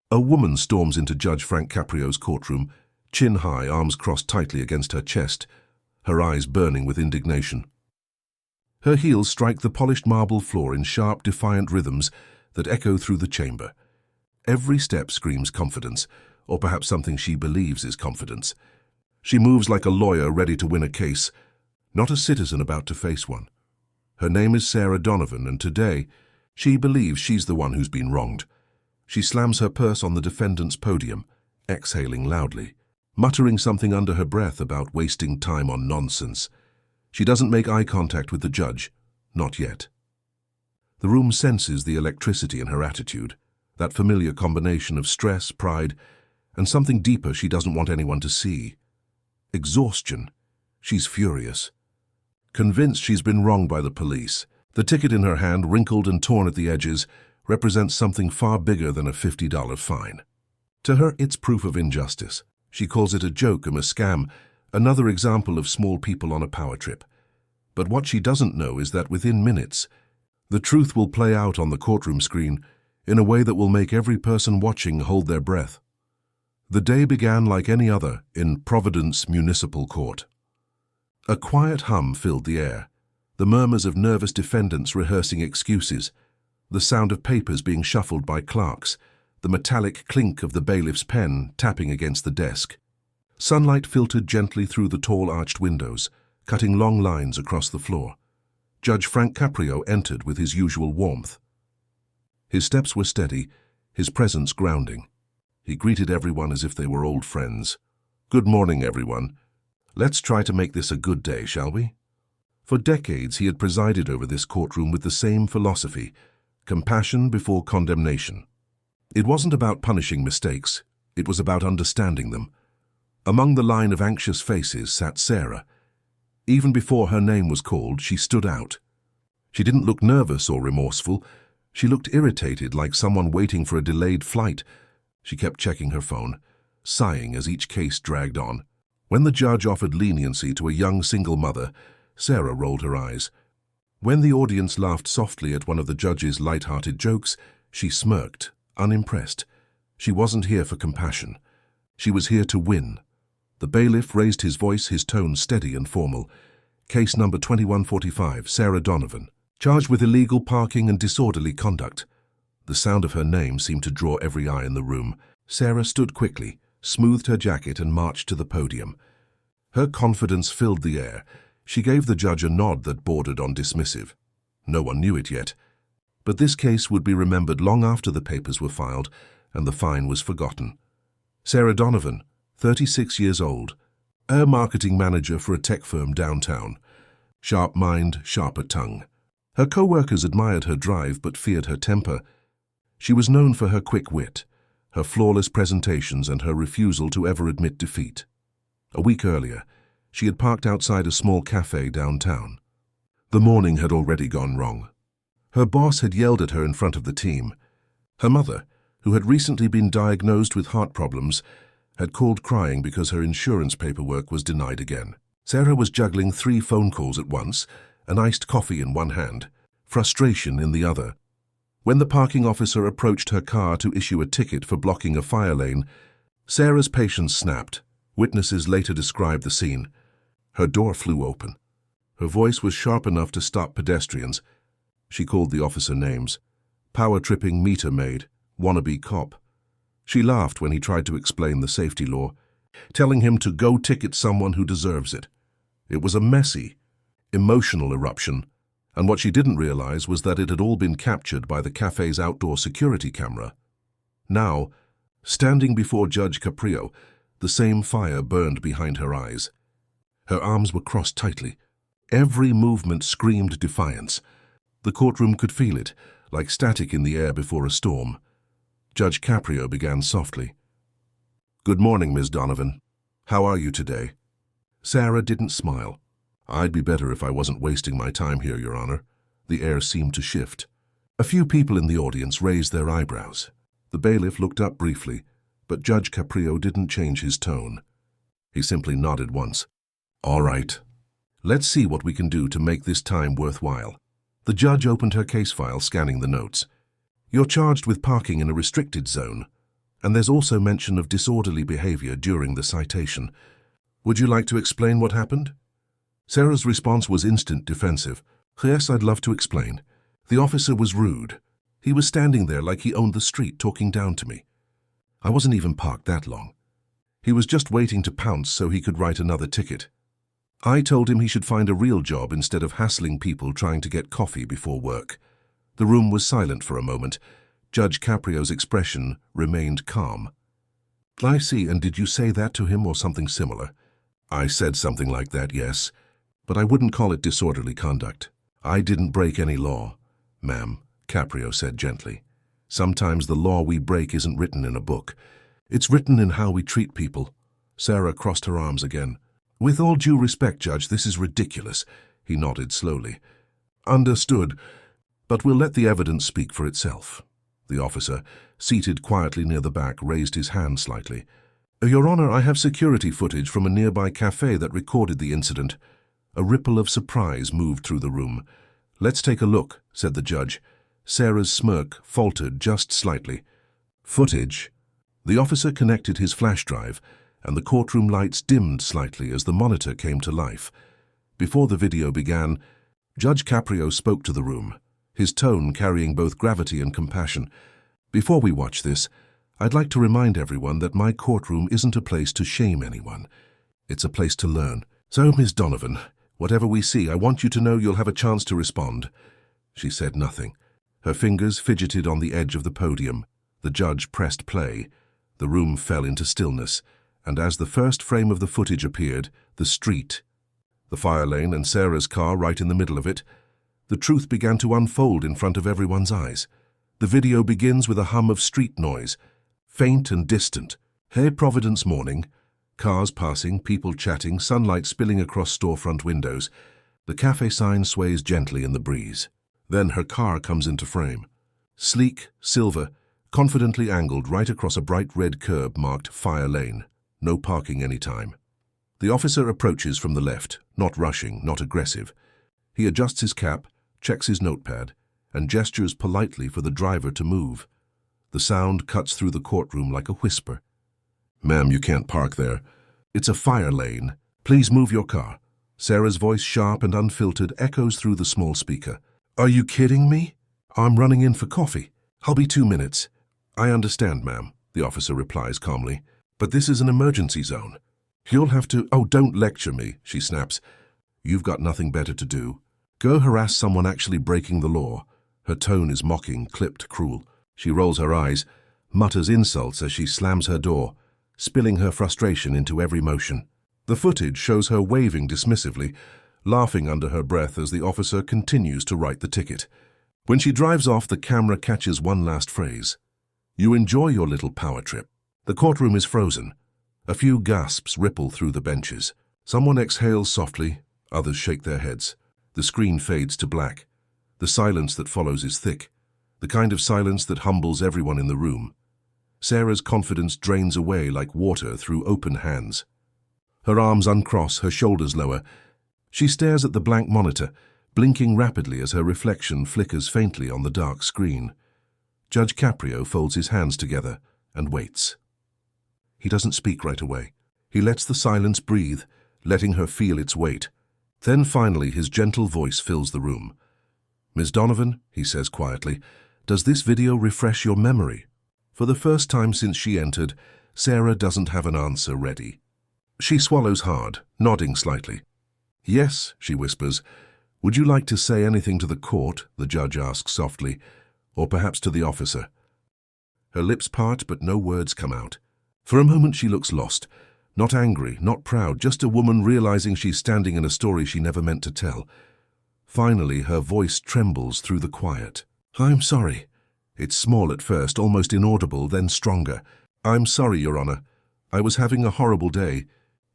A woman storms into Judge Frank Caprio's courtroom, chin high, arms crossed tightly against her chest, her eyes burning with indignation. Her heels strike the polished marble floor in sharp, defiant rhythms that echo through the chamber. Every step screams confidence, or perhaps something she believes is confidence. She moves like a lawyer ready to win a case, not a citizen about to face one. Her name is Sarah Donovan, and today, she believes she's the one who's been wronged. She slams her purse on the defendant's podium, exhaling loudly, muttering something under her breath about wasting time on nonsense. She doesn't make eye contact with the judge, not yet. The room senses the electricity in her attitude, that familiar combination of stress, pride, and something deeper she doesn't want anyone to see. Exhaustion. She's furious. Convinced she's been wronged by the police, the ticket in her hand, wrinkled and torn at the edges, represents something far bigger than a $50 fine. To her, it's proof of injustice. She calls it a joke, a scam, another example of small people on a power trip. But what she doesn't know is that within minutes, the truth will play out on the courtroom screen in a way that will make every person watching hold their breath. The day began like any other in Providence Municipal Court. A quiet hum filled the air, the murmurs of nervous defendants rehearsing excuses, the sound of papers being shuffled by clerks, the metallic clink of the bailiff's pen tapping against the desk. Sunlight filtered gently through the tall arched windows, cutting long lines across the floor. Judge Frank Caprio entered with his usual warmth. His steps were steady, his presence grounding. He greeted everyone as if they were old friends. "Good morning, everyone. Let's try to make this a good day, shall we?" For decades, he had presided over this courtroom with the same philosophy: compassion before condemnation. It wasn't about punishing mistakes, it was about understanding them. Among the line of anxious faces sat Sarah. Even before her name was called, she stood out. She didn't look nervous or remorseful. She looked irritated, like someone waiting for a delayed flight. She kept checking her phone, sighing as each case dragged on. When the judge offered leniency to a young single mother, Sarah rolled her eyes. When the audience laughed softly at one of the judge's light-hearted jokes, she smirked, unimpressed. She wasn't here for compassion. She was here to win. The bailiff raised his voice, his tone steady and formal. "Case number 2145, Sarah Donovan, charged with illegal parking and disorderly conduct." The sound of her name seemed to draw every eye in the room. Sarah stood quickly, smoothed her jacket and marched to the podium. Her confidence filled the air. She gave the judge a nod that bordered on dismissive. No one knew it yet. But this case would be remembered long after the papers were filed and the fine was forgotten. Sarah Donovan, 36 years old, a marketing manager for a tech firm downtown. Sharp mind, sharper tongue. Her co-workers admired her drive but feared her temper. She was known for her quick wit, her flawless presentations, and her refusal to ever admit defeat. A week earlier, she had parked outside a small cafe downtown. The morning had already gone wrong. Her boss had yelled at her in front of the team. Her mother, who had recently been diagnosed with heart problems, had called crying because her insurance paperwork was denied again. Sarah was juggling 3 phone calls at once, an iced coffee in one hand, frustration in the other. When the parking officer approached her car to issue a ticket for blocking a fire lane, Sarah's patience snapped. Witnesses later described the scene. Her door flew open. Her voice was sharp enough to stop pedestrians. She called the officer names. Power-tripping meter maid, wannabe cop. She laughed when he tried to explain the safety law, telling him to go ticket someone who deserves it. It was a messy, emotional eruption, and what she didn't realize was that it had all been captured by the cafe's outdoor security camera. Now, standing before Judge Caprio, the same fire burned behind her eyes. Her arms were crossed tightly. Every movement screamed defiance. The courtroom could feel it, like static in the air before a storm. Judge Caprio began softly. "Good morning, Ms. Donovan. How are you today?" Sarah didn't smile. "I'd be better if I wasn't wasting my time here, Your Honor." The air seemed to shift. A few people in the audience raised their eyebrows. The bailiff looked up briefly, but Judge Caprio didn't change his tone. He simply nodded once. "All right. Let's see what we can do to make this time worthwhile." The judge opened her case file, scanning the notes. "You're charged with parking in a restricted zone. And there's also mention of disorderly behavior during the citation. Would you like to explain what happened? Sarah's response was instant defensive. Yes, I'd love to explain. The officer was rude. He was standing there like he owned the street, talking down to me. I wasn't even parked that long. He was just waiting to pounce so he could write another ticket. I told him he should find a real job instead of hassling people trying to get coffee before work. The room was silent for a moment. Judge Caprio's expression remained calm. I see, and did you say that to him or something similar? I said something like that, yes, but I wouldn't call it disorderly conduct. I didn't break any law, ma'am, Caprio said gently. Sometimes the law we break isn't written in a book. It's written in how we treat people. Sarah crossed her arms again. With all due respect, Judge, this is ridiculous. He nodded slowly. Understood, but we'll let the evidence speak for itself. The officer, seated quietly near the back, raised his hand slightly. Your Honor, I have security footage from a nearby cafe that recorded the incident. A ripple of surprise moved through the room. Let's take a look, said the judge. Sarah's smirk faltered just slightly. Footage? The officer connected his flash drive, and the courtroom lights dimmed slightly as the monitor came to life. Before the video began, Judge Caprio spoke to the room, his tone carrying both gravity and compassion. Before we watch this, I'd like to remind everyone that my courtroom isn't a place to shame anyone. It's a place to learn. So, Ms. Donovan, whatever we see, I want you to know you'll have a chance to respond. She said nothing. Her fingers fidgeted on the edge of the podium. The judge pressed play. The room fell into stillness, and as the first frame of the footage appeared, the street, the fire lane and Sarah's car right in the middle of it, the truth began to unfold in front of everyone's eyes. The video begins with a hum of street noise, faint and distant. Hey, Providence morning. Cars passing, people chatting, sunlight spilling across storefront windows. The cafe sign sways gently in the breeze. Then her car comes into frame. Sleek, silver, confidently angled right across a bright red curb marked Fire Lane. No parking anytime. The officer approaches from the left, not rushing, not aggressive. He adjusts his cap, checks his notepad, and gestures politely for the driver to move. The sound cuts through the courtroom like a whisper. Ma'am, you can't park there. It's a fire lane. Please move your car. Sarah's voice, sharp and unfiltered, echoes through the small speaker. Are you kidding me? I'm running in for coffee. I'll be 2 minutes. I understand, ma'am, the officer replies calmly, but this is an emergency zone. You'll have to— Oh, don't lecture me, she snaps. You've got nothing better to do. Go harass someone actually breaking the law. Her tone is mocking, clipped, cruel. She rolls her eyes, mutters insults as she slams her door, spilling her frustration into every motion. The footage shows her waving dismissively, laughing under her breath as the officer continues to write the ticket. When she drives off, the camera catches one last phrase. You enjoy your little power trip. The courtroom is frozen. A few gasps ripple through the benches. Someone exhales softly, others shake their heads. The screen fades to black. The silence that follows is thick, the kind of silence that humbles everyone in the room. Sarah's confidence drains away like water through open hands. Her arms uncross, her shoulders lower. She stares at the blank monitor, blinking rapidly as her reflection flickers faintly on the dark screen. Judge Caprio folds his hands together and waits. He doesn't speak right away. He lets the silence breathe, letting her feel its weight. Then finally his gentle voice fills the room. Ms. Donovan, he says quietly, does this video refresh your memory? For the first time since she entered, Sarah doesn't have an answer ready. She swallows hard, nodding slightly. Yes, she whispers. Would you like to say anything to the court? The judge asks softly, or perhaps to the officer. Her lips part, but no words come out. For a moment she looks lost, not angry, not proud, just a woman realizing she's standing in a story she never meant to tell. Finally, her voice trembles through the quiet. I'm sorry. It's small at first, almost inaudible, then stronger. I'm sorry, Your Honor. I was having a horrible day.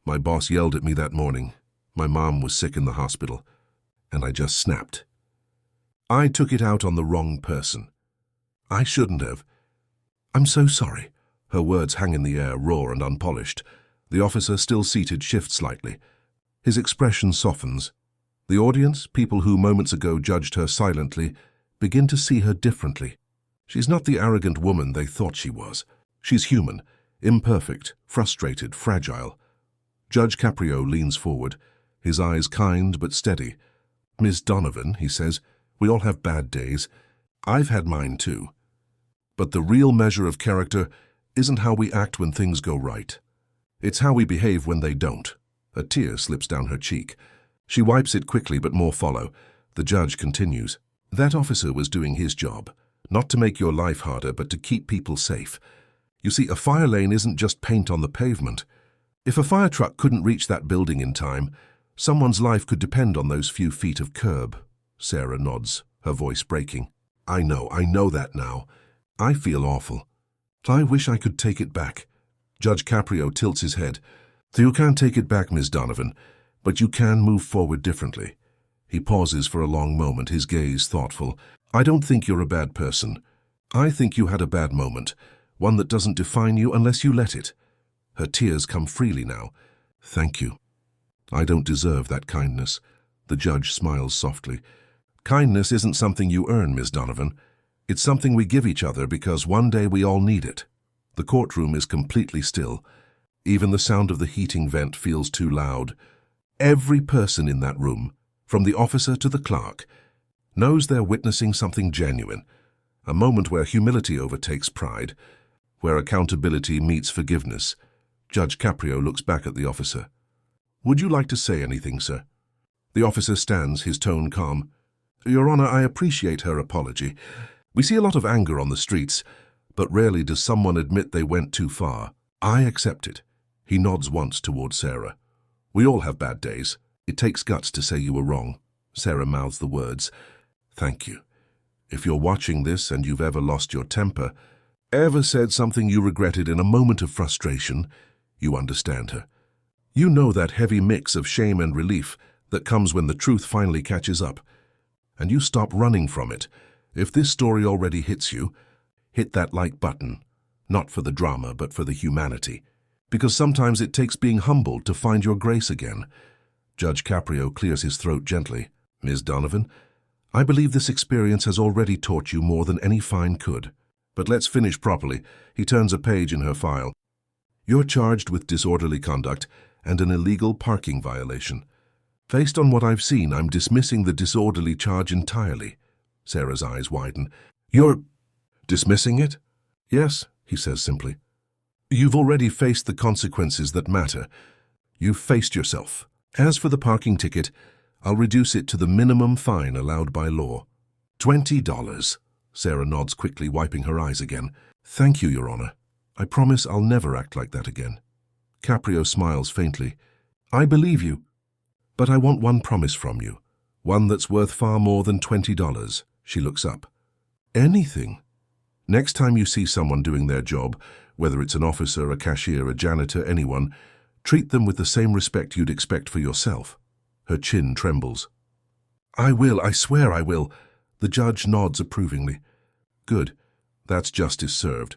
My boss yelled at me that morning. My mom was sick in the hospital, and I just snapped. I took it out on the wrong person. I shouldn't have. I'm so sorry. Her words hang in the air, raw and unpolished. The officer, still seated, shifts slightly. His expression softens. The audience, people who moments ago judged her silently, begin to see her differently. She's not the arrogant woman they thought she was. She's human, imperfect, frustrated, fragile. Judge Caprio leans forward, his eyes kind but steady. "Miss Donovan," he says, "we all have bad days. I've had mine too. But the real measure of character isn't how we act when things go right. It's how we behave when they don't." A tear slips down her cheek. She wipes it quickly, but more follow. The judge continues. "That officer was doing his job, not to make your life harder, but to keep people safe. You see, a fire lane isn't just paint on the pavement. If a fire truck couldn't reach that building in time, someone's life could depend on those few feet of curb." Sarah nods, her voice breaking. I know that now. I feel awful. I wish I could take it back." Judge Caprio tilts his head. "You can't take it back, Miss Donovan, but you can move forward differently." He pauses for a long moment, his gaze thoughtful. "I don't think you're a bad person. I think you had a bad moment, one that doesn't define you unless you let it." Her tears come freely now. "Thank you. I don't deserve that kindness." The judge smiles softly. "Kindness isn't something you earn, Miss Donovan. It's something we give each other because one day we all need it." The courtroom is completely still. Even the sound of the heating vent feels too loud. Every person in that room, from the officer to the clerk, knows they're witnessing something genuine, a moment where humility overtakes pride, where accountability meets forgiveness. Judge Caprio looks back at the officer. "Would you like to say anything, sir?" The officer stands, his tone calm. "Your Honor, I appreciate her apology. We see a lot of anger on the streets, but rarely does someone admit they went too far. I accept it." He nods once toward Sarah. "We all have bad days. It takes guts to say you were wrong." Sarah mouths the words. "Thank you. If you're watching this and you've ever lost your temper, ever said something you regretted in a moment of frustration, you understand her. You know that heavy mix of shame and relief that comes when the truth finally catches up. And you stop running from it. If this story already hits you, hit that like button. Not for the drama, but for the humanity. Because sometimes it takes being humbled to find your grace again." Judge Caprio clears his throat gently. "Ms. Donovan, I believe this experience has already taught you more than any fine could. But let's finish properly." He turns a page in her file. "You're charged with disorderly conduct and an illegal parking violation. Based on what I've seen, I'm dismissing the disorderly charge entirely." Sarah's eyes widen. "You're dismissing it?" "Yes," he says simply. "You've already faced the consequences that matter. You've faced yourself. As for the parking ticket, I'll reduce it to the minimum fine allowed by law. $20. Sarah nods quickly, wiping her eyes again. "Thank you, Your Honor. I promise I'll never act like that again." Caprio smiles faintly. "I believe you. But I want one promise from you. One that's worth far more than $20. She looks up. "Anything. Next time you see someone doing their job, whether it's an officer, a cashier, a janitor, anyone, treat them with the same respect you'd expect for yourself." Her chin trembles. "I will, I swear I will." The judge nods approvingly. "Good. That's justice served."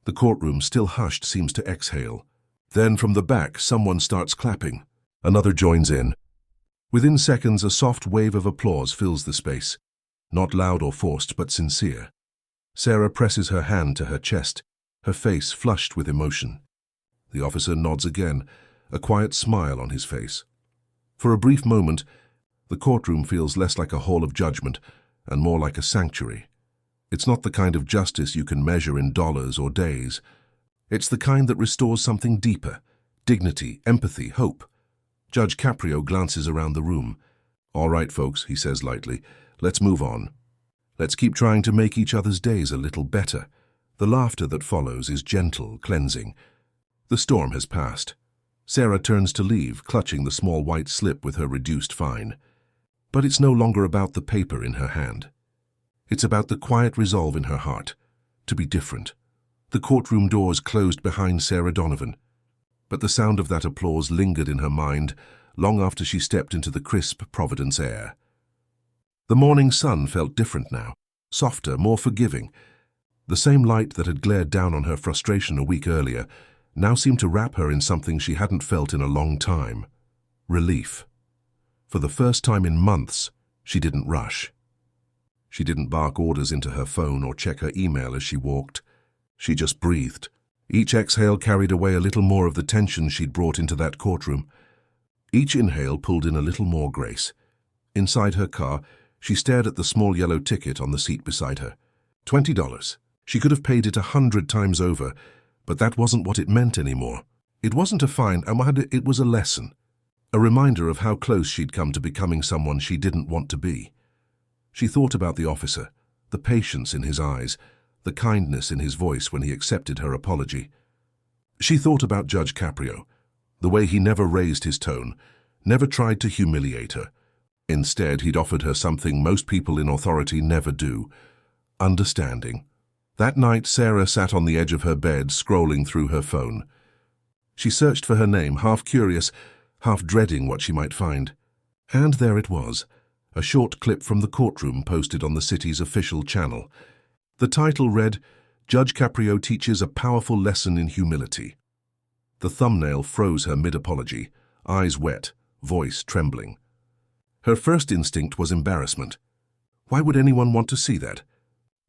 The courtroom, still hushed, seems to exhale. Then from the back, someone starts clapping. Another joins in. Within seconds, a soft wave of applause fills the space. Not loud or forced, but sincere. Sarah presses her hand to her chest, her face flushed with emotion. The officer nods again, a quiet smile on his face. For a brief moment, the courtroom feels less like a hall of judgment and more like a sanctuary. It's not the kind of justice you can measure in dollars or days. It's the kind that restores something deeper: dignity, empathy, hope. Judge Caprio glances around the room. "All right, folks," he says lightly, "let's move on. Let's keep trying to make each other's days a little better." The laughter that follows is gentle, cleansing. The storm has passed. Sarah turns to leave, clutching the small white slip with her reduced fine. But it's no longer about the paper in her hand. It's about the quiet resolve in her heart, to be different. The courtroom doors closed behind Sarah Donovan, but the sound of that applause lingered in her mind long after she stepped into the crisp Providence air. The morning sun felt different now, softer, more forgiving. The same light that had glared down on her frustration a week earlier now seemed to wrap her in something she hadn't felt in a long time: relief. For the first time in months, she didn't rush. She didn't bark orders into her phone or check her email as she walked. She just breathed, Each exhale carried away a little more of the tension she'd brought into that courtroom. Each inhale pulled in a little more grace. Inside her car, she stared at the small yellow ticket on the seat beside her. $20. She could have paid it 100 times over, but that wasn't what it meant anymore. It wasn't a fine, it was a lesson. A reminder of how close she'd come to becoming someone she didn't want to be. She thought about the officer, the patience in his eyes, the kindness in his voice when he accepted her apology. She thought about Judge Caprio, the way he never raised his tone, never tried to humiliate her. Instead, he'd offered her something most people in authority never do: understanding. That night, Sarah sat on the edge of her bed, scrolling through her phone. She searched for her name, half curious, half dreading what she might find. And there it was, a short clip from the courtroom posted on the city's official channel. The title read, "Judge Caprio teaches a powerful lesson in humility." The thumbnail froze her mid-apology, eyes wet, voice trembling. Her first instinct was embarrassment. Why would anyone want to see that?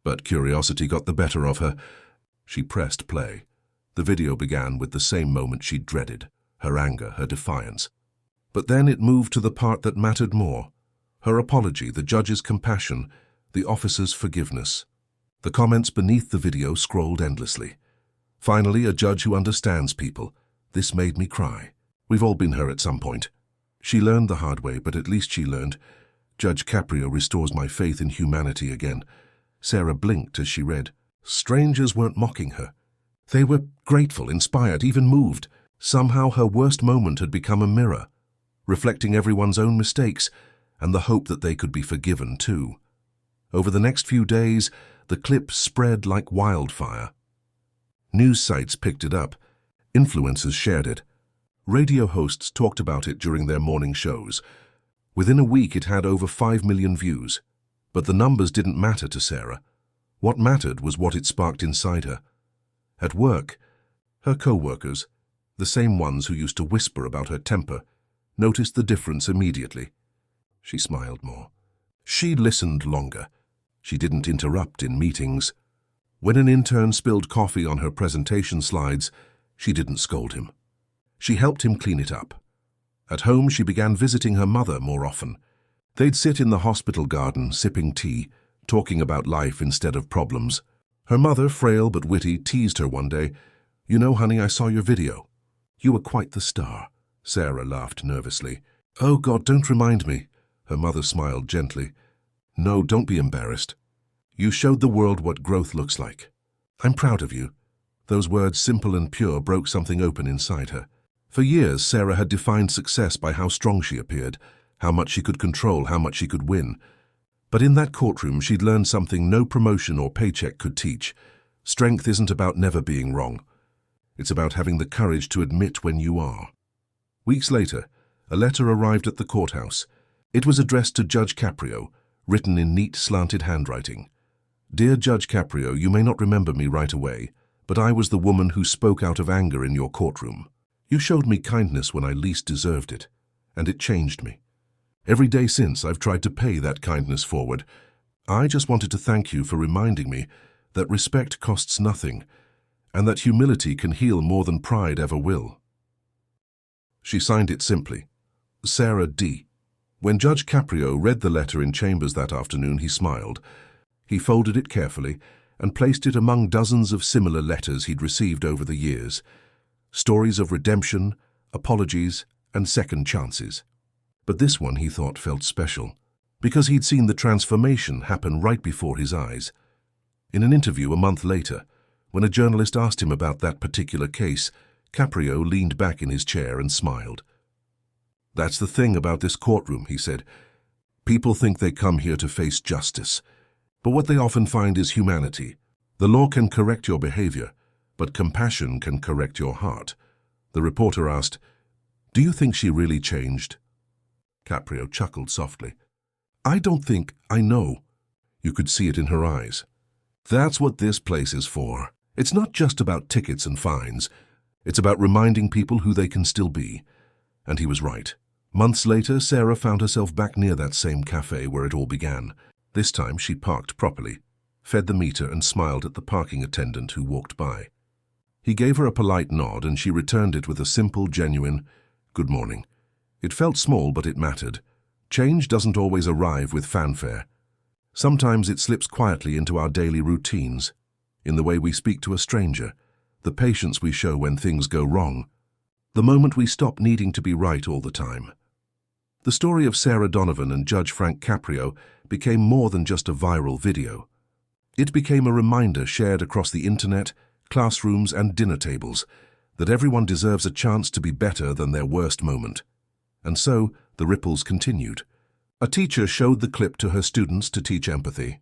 But curiosity got the better of her. She pressed play. The video began with the same moment she'd dreaded, her anger, her defiance. But then it moved to the part that mattered more: her apology, the judge's compassion, the officer's forgiveness. The comments beneath the video scrolled endlessly. "Finally, a judge who understands people. This made me cry. We've all been her at some point. She learned the hard way, but at least she learned. Judge Caprio restores my faith in humanity again." Sarah blinked as she read. Strangers weren't mocking her. They were grateful, inspired, even moved. Somehow her worst moment had become a mirror, reflecting everyone's own mistakes and the hope that they could be forgiven too. Over the next few days, the clip spread like wildfire. News sites picked it up. Influencers shared it. Radio hosts talked about it during their morning shows. Within a week, it had over 5 million views. But the numbers didn't matter to Sarah. What mattered was what it sparked inside her. At work, her co-workers, the same ones who used to whisper about her temper, noticed the difference immediately. She smiled more. She listened longer. She didn't interrupt in meetings. When an intern spilled coffee on her presentation slides, she didn't scold him. She helped him clean it up. At home, she began visiting her mother more often. They'd sit in the hospital garden, sipping tea, talking about life instead of problems. Her mother, frail but witty, teased her one day. "You know, honey, I saw your video. You were quite the star." Sarah laughed nervously. "Oh, God, don't remind me." Her mother smiled gently. "No, don't be embarrassed. You showed the world what growth looks like. I'm proud of you." Those words, simple and pure, broke something open inside her. For years, Sarah had defined success by how strong she appeared, how much she could control, how much she could win. But in that courtroom, she'd learned something no promotion or paycheck could teach. Strength isn't about never being wrong. It's about having the courage to admit when you are. Weeks later, a letter arrived at the courthouse. It was addressed to Judge Caprio, written in neat, slanted handwriting. "Dear Judge Caprio, you may not remember me right away, but I was the woman who spoke out of anger in your courtroom. You showed me kindness when I least deserved it, and it changed me. Every day since, I've tried to pay that kindness forward. I just wanted to thank you for reminding me that respect costs nothing, and that humility can heal more than pride ever will." She signed it simply, Sarah D. When Judge Caprio read the letter in chambers that afternoon, he smiled. He folded it carefully and placed it among dozens of similar letters he'd received over the years. Stories of redemption, apologies, and second chances. But this one, he thought, felt special, because he'd seen the transformation happen right before his eyes. In an interview a month later, when a journalist asked him about that particular case, Caprio leaned back in his chair and smiled. "That's the thing about this courtroom," he said. "People think they come here to face justice, but what they often find is humanity. The law can correct your behavior, but compassion can correct your heart." The reporter asked, "Do you think she really changed?" Caprio chuckled softly. "I don't think, I know." You could see it in her eyes. "That's what this place is for. It's not just about tickets and fines. It's about reminding people who they can still be." And he was right. Months later, Sarah found herself back near that same cafe where it all began. This time she parked properly, fed the meter, and smiled at the parking attendant who walked by. He gave her a polite nod and she returned it with a simple, genuine, "Good morning." It felt small, but it mattered. Change doesn't always arrive with fanfare. Sometimes it slips quietly into our daily routines, in the way we speak to a stranger, the patience we show when things go wrong, the moment we stop needing to be right all the time. The story of Sarah Donovan and Judge Frank Caprio became more than just a viral video. It became a reminder shared across the internet, classrooms, and dinner tables that everyone deserves a chance to be better than their worst moment. And so, the ripples continued. A teacher showed the clip to her students to teach empathy.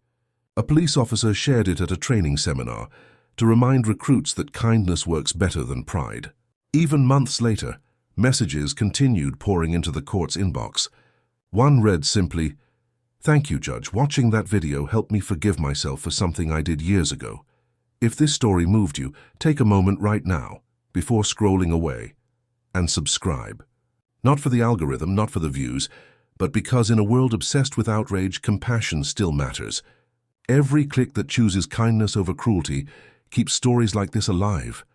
A police officer shared it at a training seminar to remind recruits that kindness works better than pride. Even months later, messages continued pouring into the court's inbox. One read simply, "Thank you, Judge. Watching that video helped me forgive myself for something I did years ago. If this story moved you, take a moment right now, before scrolling away, and subscribe. Not for the algorithm, not for the views, but because in a world obsessed with outrage, compassion still matters. Every click that chooses kindness over cruelty keeps stories like this alive.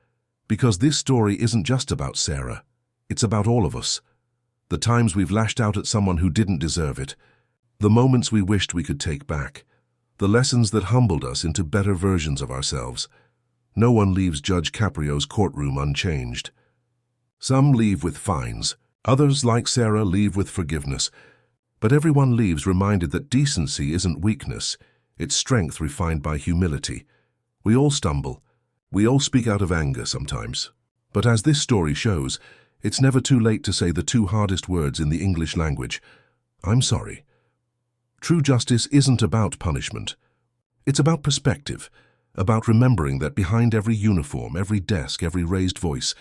Because this story isn't just about Sarah. It's about all of us. The times we've lashed out at someone who didn't deserve it. The moments we wished we could take back. The lessons that humbled us into better versions of ourselves. No one leaves Judge Caprio's courtroom unchanged. Some leave with fines. Others, like Sarah, leave with forgiveness. But everyone leaves reminded that decency isn't weakness. It's strength refined by humility. We all stumble. We all speak out of anger sometimes. But as this story shows, it's never too late to say the two hardest words in the English language. I'm sorry. True justice isn't about punishment. It's about perspective, about remembering that behind every uniform, every desk, every raised voice,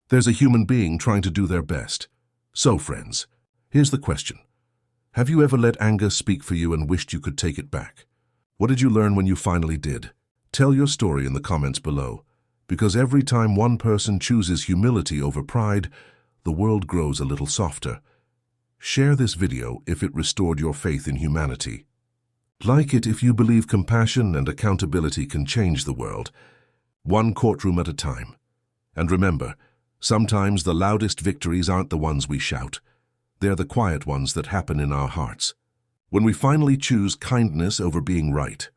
there's a human being trying to do their best. So, friends, here's the question. Have you ever let anger speak for you and wished you could take it back? What did you learn when you finally did? Tell your story in the comments below, because every time one person chooses humility over pride, the world grows a little softer. Share this video if it restored your faith in humanity. Like it if you believe compassion and accountability can change the world, one courtroom at a time. And remember, sometimes the loudest victories aren't the ones we shout. They're the quiet ones that happen in our hearts. When we finally choose kindness over being right.